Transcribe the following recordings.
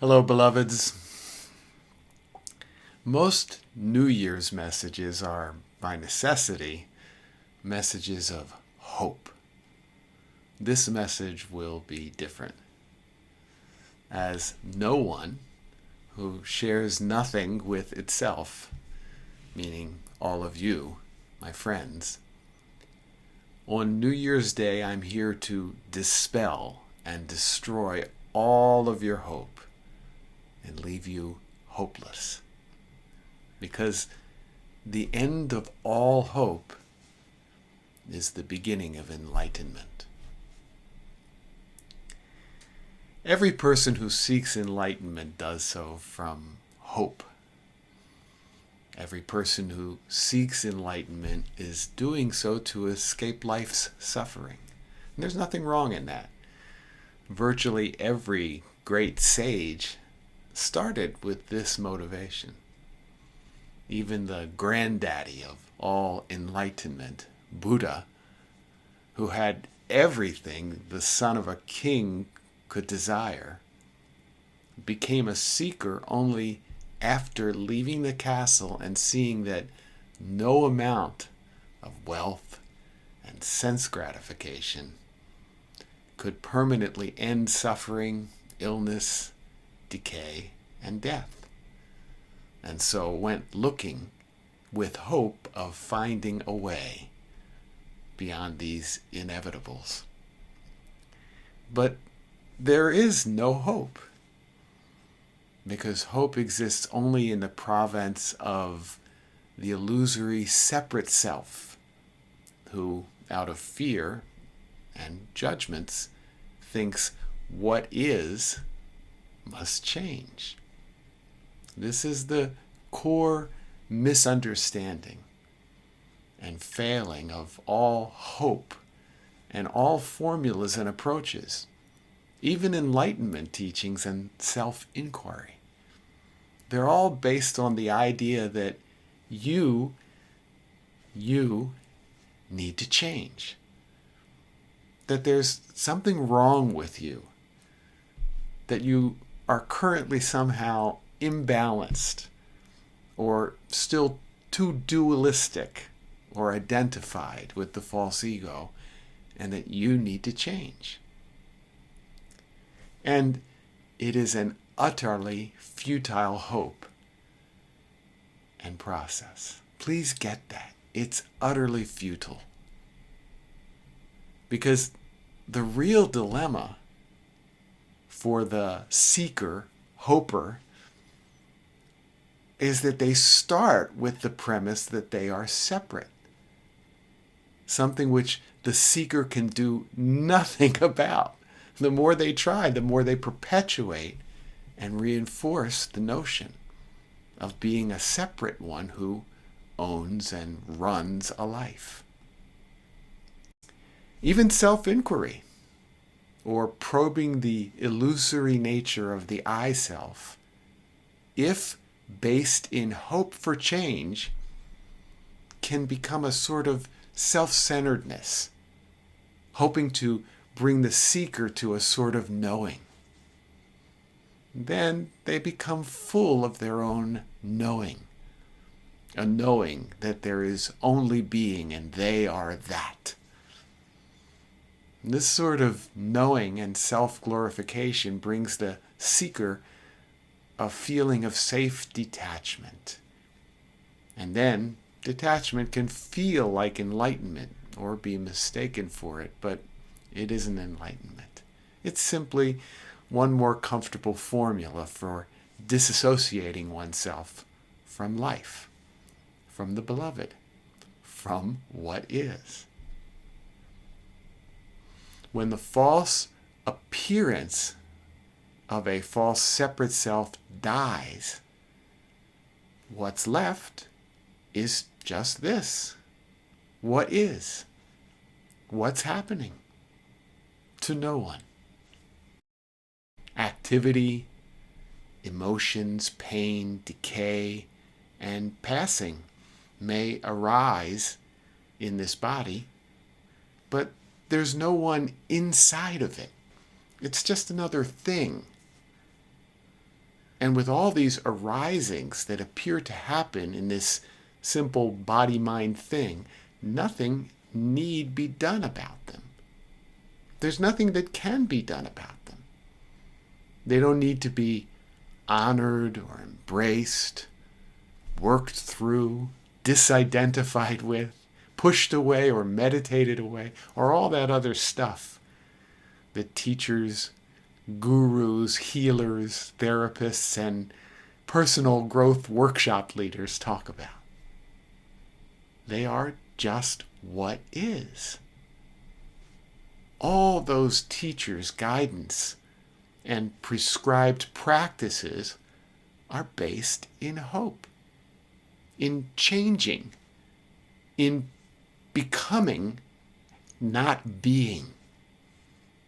Hello, beloveds. Most New Year's messages are, by necessity, messages of hope. This message will be different, as no one who shares nothing with itself, meaning all of you, my friends, on New Year's Day I'm here to dispel and destroy all of your hope and leave you hopeless. Because the end of all hope is the beginning of enlightenment. Every person who seeks enlightenment does so from hope. Every person who seeks enlightenment is doing so to escape life's suffering. And there's nothing wrong in that. Virtually every great sage started with this motivation. Even the granddaddy of all enlightenment, Buddha, who had everything the son of a king could desire, became a seeker only after leaving the castle and seeing that no amount of wealth and sense gratification could permanently end suffering, illness, decay, and death. And so went looking with hope of finding a way beyond these inevitables. But there is no hope, because hope exists only in the province of the illusory separate self, who, out of fear and judgments, thinks what is must change. This is the core misunderstanding and failing of all hope and all formulas and approaches, even enlightenment teachings and self-inquiry. They're all based on the idea that you need to change, that there's something wrong with you, that you are currently somehow imbalanced or still too dualistic or identified with the false ego, and that you need to change. And it is an utterly futile hope and process. Please get that. It's utterly futile. Because the real dilemma for the seeker, hoper, is that they start with the premise that they are separate. Something which the seeker can do nothing about. The more they try, the more they perpetuate and reinforce the notion of being a separate one who owns and runs a life. Even self-inquiry, or probing the illusory nature of the I self, if based in hope for change, can become a sort of self-centeredness, hoping to bring the seeker to a sort of knowing. Then they become full of their own knowing, a knowing that there is only being and they are that. This sort of knowing and self-glorification brings the seeker a feeling of safe detachment. And then detachment can feel like enlightenment or be mistaken for it, but it isn't enlightenment. It's simply one more comfortable formula for disassociating oneself from life, from the beloved, from what is. When the false appearance of a false separate self dies, what's left is just this. What is? What's happening? To no one. Activity, emotions, pain, decay, and passing may arise in this body, but there's no one inside of it. It's just another thing. And with all these arisings that appear to happen in this simple body-mind thing, nothing need be done about them. There's nothing that can be done about them. They don't need to be honored or embraced, worked through, disidentified with, pushed away or meditated away, or all that other stuff that teachers, gurus, healers, therapists, and personal growth workshop leaders talk about. They are just what is. All those teachers' guidance and prescribed practices are based in hope, in changing, in becoming, not being,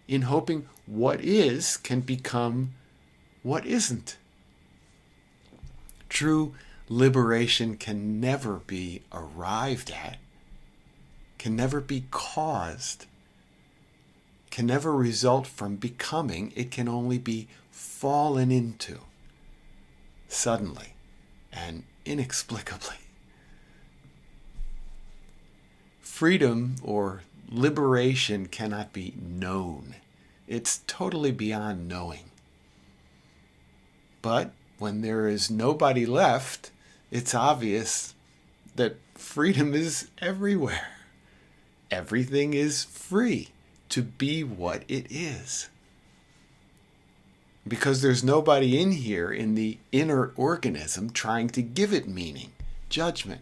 in hoping what is can become what isn't. True liberation can never be arrived at, can never be caused, can never result from becoming. It can only be fallen into suddenly and inexplicably. Freedom or liberation cannot be known. It's totally beyond knowing. But when there is nobody left, it's obvious that freedom is everywhere. Everything is free to be what it is. Because there's nobody in here in the inner organism trying to give it meaning, judgment,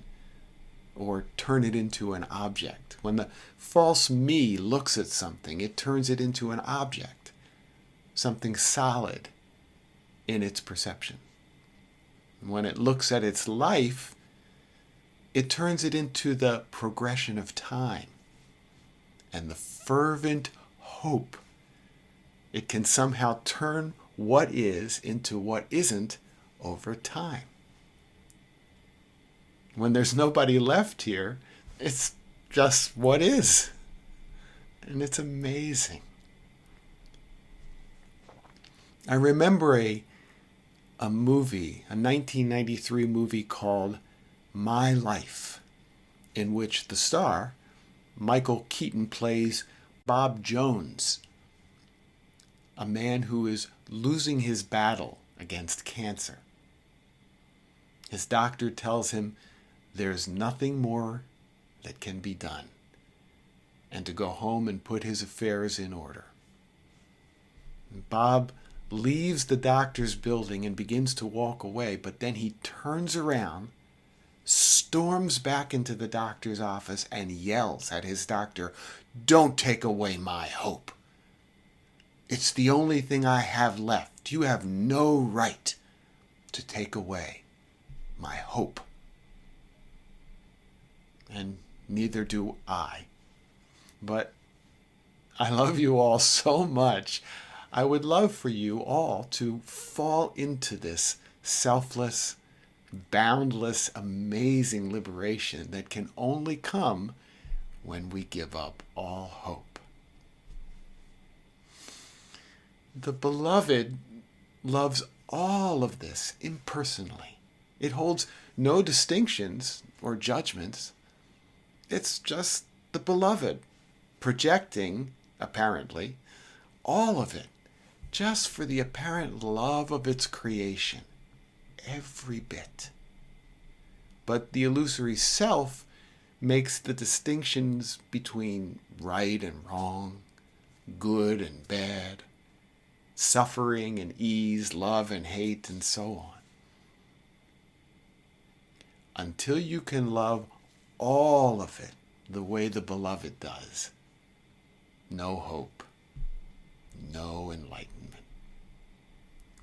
or turn it into an object. When the false me looks at something, it turns it into an object, something solid in its perception. When it looks at its life, it turns it into the progression of time and the fervent hope it can somehow turn what is into what isn't over time. When there's nobody left here, it's just what is. And it's amazing. I remember a movie, a 1993 movie called My Life, in which the star, Michael Keaton, plays Bob Jones, a man who is losing his battle against cancer. His doctor tells him there's nothing more that can be done, and to go home and put his affairs in order. Bob leaves the doctor's building and begins to walk away, but then he turns around, storms back into the doctor's office, and yells at his doctor, "Don't take away my hope. It's the only thing I have left. You have no right to take away my hope. And neither do I. But I love you all so much. I would love for you all to fall into this selfless, boundless, amazing liberation that can only come when we give up all hope. The beloved loves all of this impersonally. It holds no distinctions or judgments. It's just the beloved projecting, apparently, all of it just for the apparent love of its creation. Every bit. But the illusory self makes the distinctions between right and wrong, good and bad, suffering and ease, love and hate, and so on. Until you can love all of it the way the beloved does, no hope, no enlightenment.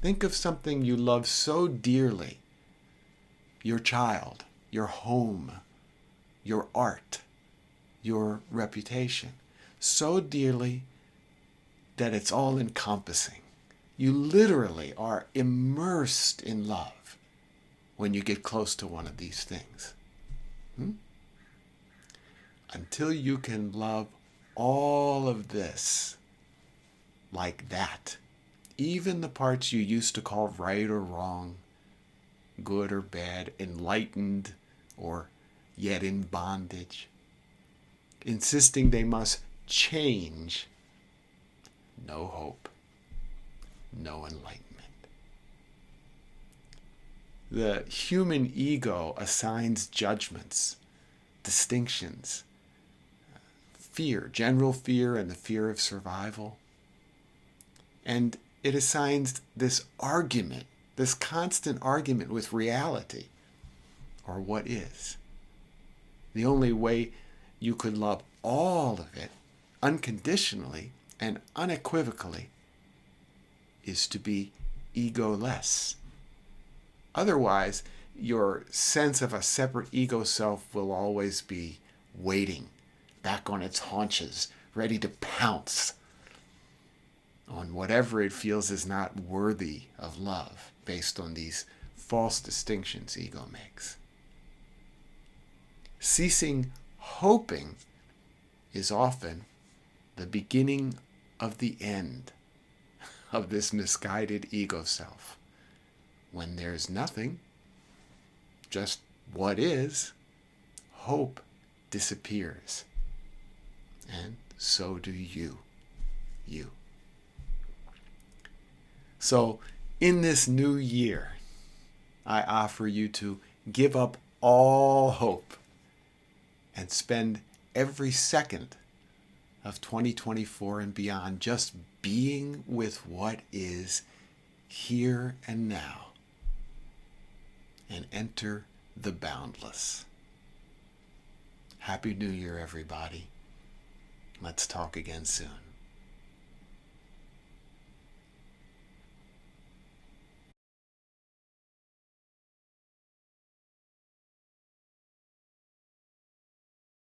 Think of something you love so dearly, your child, your home, your art, your reputation, so dearly that it's all encompassing. You literally are immersed in love when you get close to one of these things. Until you can love all of this like that, even the parts you used to call right or wrong, good or bad, enlightened or yet in bondage, insisting they must change, no hope, no enlightenment. The human ego assigns judgments, distinctions, fear, general fear and the fear of survival. And it assigns this argument, this constant argument with reality, or what is. The only way you could love all of it unconditionally and unequivocally is to be egoless. Otherwise, your sense of a separate ego self will always be waiting, back on its haunches, ready to pounce on whatever it feels is not worthy of love, based on these false distinctions ego makes. Ceasing hoping is often the beginning of the end of this misguided ego self. When there's nothing, just what is, hope disappears. And so do you. So, in this new year, I offer you to give up all hope and spend every second of 2024 and beyond just being with what is here and now, and enter the boundless. Happy New Year, everybody. Let's talk again soon.